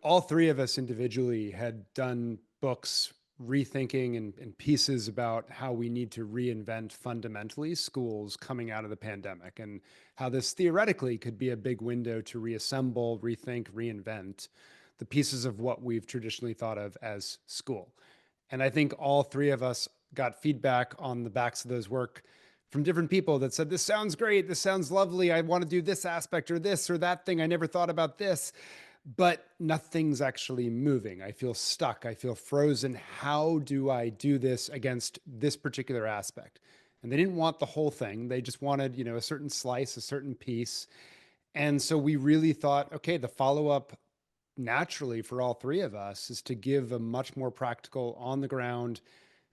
all three of us individually had done books rethinking and pieces about how we need to reinvent fundamentally schools coming out of the pandemic and how this theoretically could be a big window to reassemble, rethink, reinvent the pieces of what we've traditionally thought of as school. And I think all three of us got feedback on the backs of those work from different people that said, this sounds great. This sounds lovely. I want to do this aspect or this or that thing. I never thought about this, but nothing's actually moving. I feel stuck. I feel frozen. How do I do this against this particular aspect? And they didn't want the whole thing. They just wanted, a certain slice, a certain piece. And so we really thought, okay, the follow up naturally for all three of us is to give a much more practical on the ground.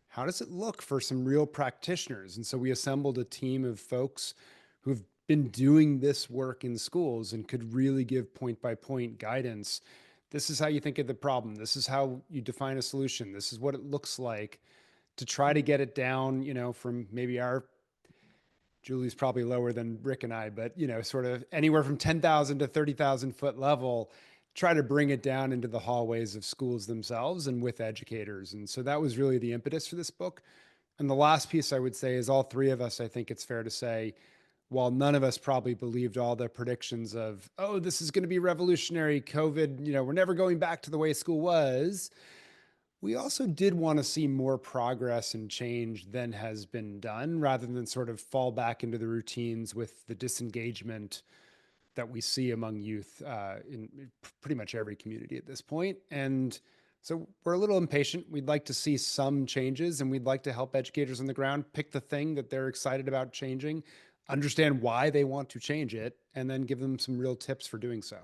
How does it look for some real practitioners? And so we assembled a team of folks who've been doing this work in schools and could really give point by point guidance. This is how you think of the problem. This is how you define a solution. This is what it looks like to try to get it down, from maybe Julie's probably lower than Rick and I, but sort of anywhere from 10,000 to 30,000 foot level, try to bring it down into the hallways of schools themselves and with educators. And so that was really the impetus for this book. And the last piece I would say is all three of us, I think it's fair to say, while none of us probably believed all the predictions of, oh, this is going to be revolutionary, COVID, we're never going back to the way school was, we also did want to see more progress and change than has been done rather than sort of fall back into the routines with the disengagement that we see among youth in pretty much every community at this point. And so we're a little impatient. We'd like to see some changes and we'd like to help educators on the ground pick the thing that they're excited about changing, understand why they want to change it, and then give them some real tips for doing so.